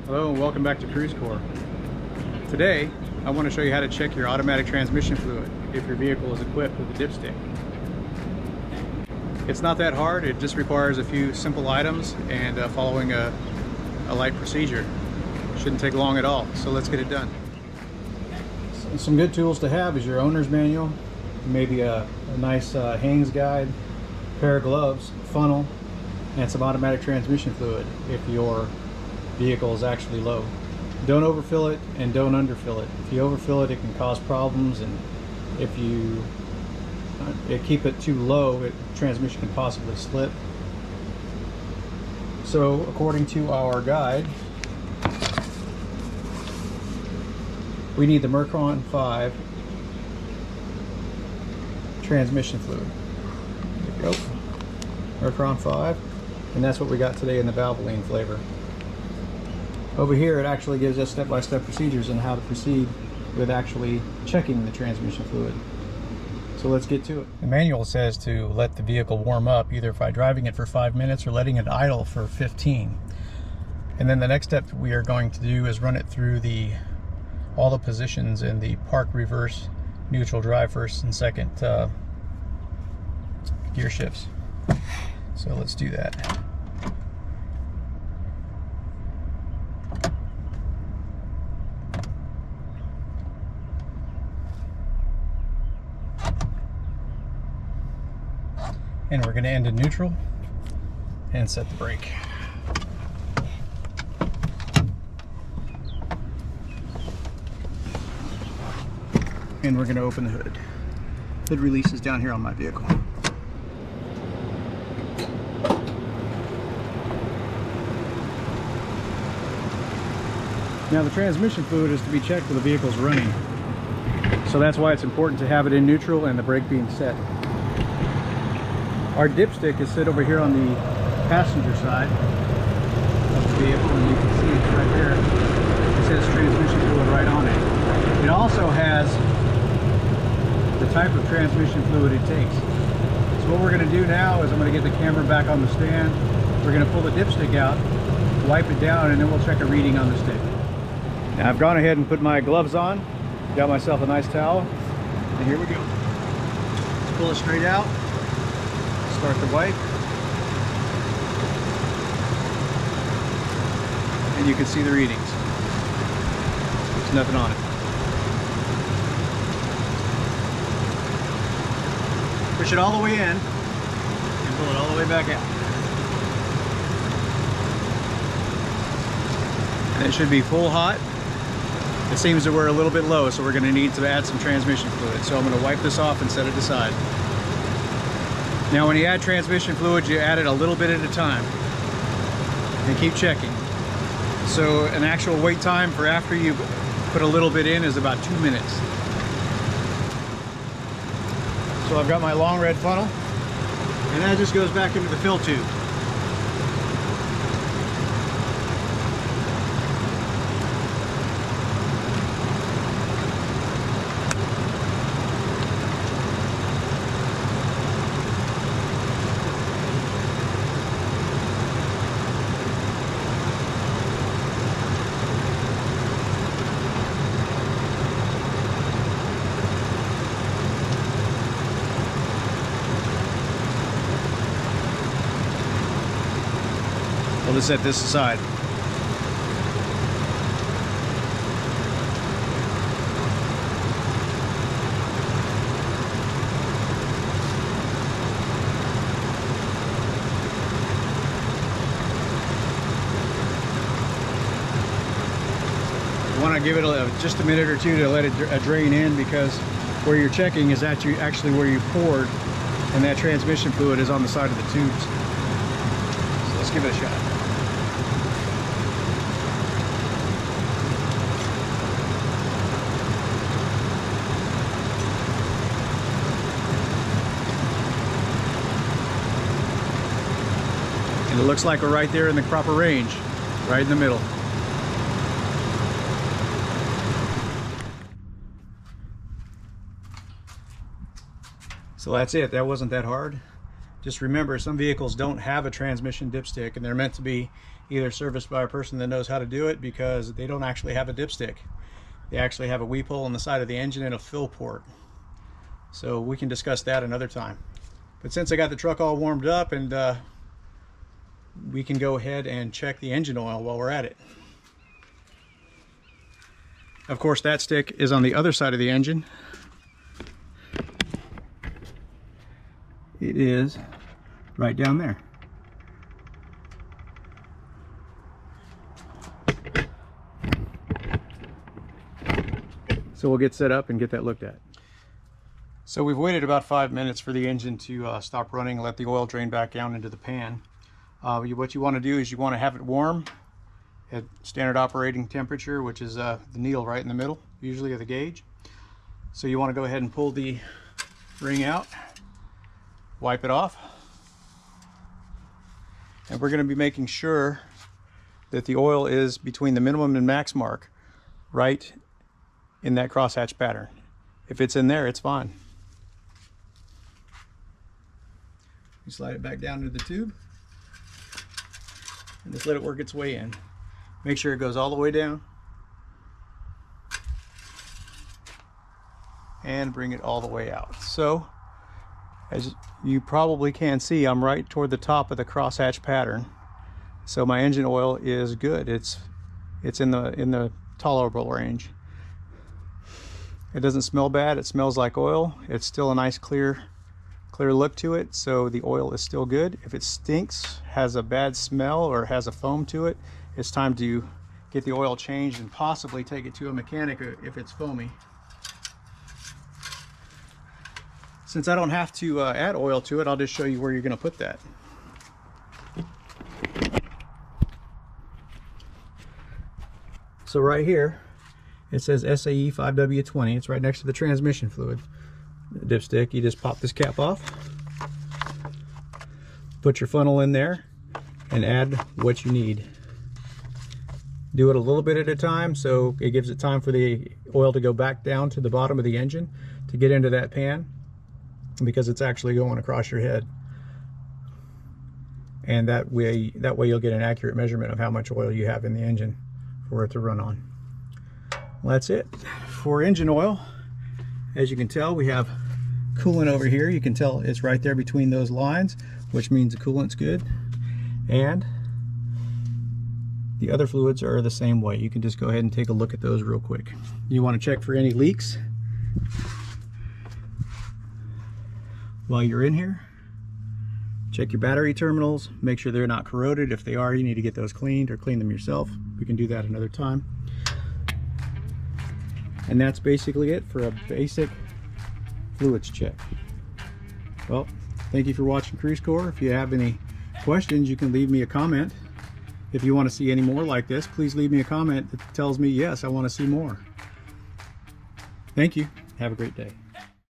Hello and welcome back to CruzCore. Today I want to show you how to check your automatic transmission fluid if your vehicle is equipped with a dipstick. It's not that hard, it just requires a few simple items and following a light procedure. Shouldn't take long at all, so let's get it done. Some good tools to have is your owner's manual, maybe a nice Haynes guide, pair of gloves, funnel, and some automatic transmission fluid if your vehicle is actually low. Don't overfill it and don't underfill it. If you overfill it, it can cause problems, and if you keep it too low, transmission can possibly slip. So according to our guide, we need the Mercron 5 transmission fluid. There we go. Mercron 5, and that's what we got today in the Valvoline flavor. Over here it actually gives us step-by-step procedures on how to proceed with actually checking the transmission fluid. So let's get to it. The manual says to let the vehicle warm up either by driving it for 5 minutes or letting it idle for 15. And then the next step we are going to do is run it through all the positions in the park, reverse, neutral, drive first and second gear shifts. So let's do that. And we're going to end in neutral and set the brake. And we're going to open the hood. Hood release is down here on my vehicle. Now the transmission fluid is to be checked when the vehicle's running. So that's why it's important to have it in neutral and the brake being set. Our dipstick is set over here on the passenger side of the vehicle, and you can see it's right there. It says transmission fluid right on it. It also has the type of transmission fluid it takes. So what we're going to do now is I'm going to get the camera back on the stand. We're going to pull the dipstick out, wipe it down, and then we'll check a reading on the stick. Now I've gone ahead and put my gloves on, got myself a nice towel, and here we go. Let's pull it straight out. Start the wipe, and you can see the readings. There's nothing on it. Push it all the way in and pull it all the way back out. And it should be full hot. It seems that we're a little bit low, so we're going to need to add some transmission fluid. So I'm going to wipe this off and set it aside. Now when you add transmission fluid, you add it a little bit at a time and keep checking. So an actual wait time for after you put a little bit in is about 2 minutes. So I've got my long red funnel, and that just goes back into the fill tube. We'll just set this aside. You want to give it just a minute or two to let it drain in, because where you're checking is actually where you poured, and that transmission fluid is on the side of the tubes. So let's give it a shot. And it looks like we're right there in the proper range, right in the middle. So that's it. That wasn't that hard. Just remember, some vehicles don't have a transmission dipstick, and they're meant to be either serviced by a person that knows how to do it, because they don't actually have a dipstick. They actually have a weep hole in the side of the engine and a fill port. So we can discuss that another time. But since I got the truck all warmed up, and we can go ahead and check the engine oil while we're at it. Of course, that stick is on the other side of the engine. It is right down there. So we'll get set up and get that looked at. So we've waited about 5 minutes for the engine to stop running and let the oil drain back down into the pan. What you want to do is you want to have it warm at standard operating temperature, which is the needle right in the middle, usually of the gauge. So you want to go ahead and pull the ring out, wipe it off, and we're going to be making sure that the oil is between the minimum and max mark, right in that crosshatch pattern. If it's in there, it's fine. You slide it back down into the tube and just let it work its way in. Make sure it goes all the way down and bring it all the way out. So as you probably can see, I'm right toward the top of the crosshatch pattern. So my engine oil is good. It's in the tolerable range. It doesn't smell bad. It smells like oil. It's still a nice clear look to it, so the oil is still good. If it stinks, has a bad smell, or has a foam to it, it's time to get the oil changed and possibly take it to a mechanic if it's foamy. Since I don't have to add oil to it, I'll just show you where you're going to put that. So right here it says SAE 5W20. It's right next to the transmission fluid dipstick. You just pop this cap off, put your funnel in there, and add what you need. Do it a little bit at a time, so it gives it time for the oil to go back down to the bottom of the engine to get into that pan, because it's actually going across your head. And that way you'll get an accurate measurement of how much oil you have in the engine for it to run on. Well, that's it for engine oil. As you can tell, we have coolant over here. You can tell it's right there between those lines, which means the coolant's good. And the other fluids are the same way. You can just go ahead and take a look at those real quick. You want to check for any leaks while you're in here. Check your battery terminals, make sure they're not corroded. If they are, you need to get those cleaned or clean them yourself. We can do that another time. And that's basically it for a basic fluids check. Well, thank you for watching CruzCore. If you have any questions, you can leave me a comment. If you want to see any more like this, please leave me a comment that tells me, yes, I want to see more. Thank you. Have a great day.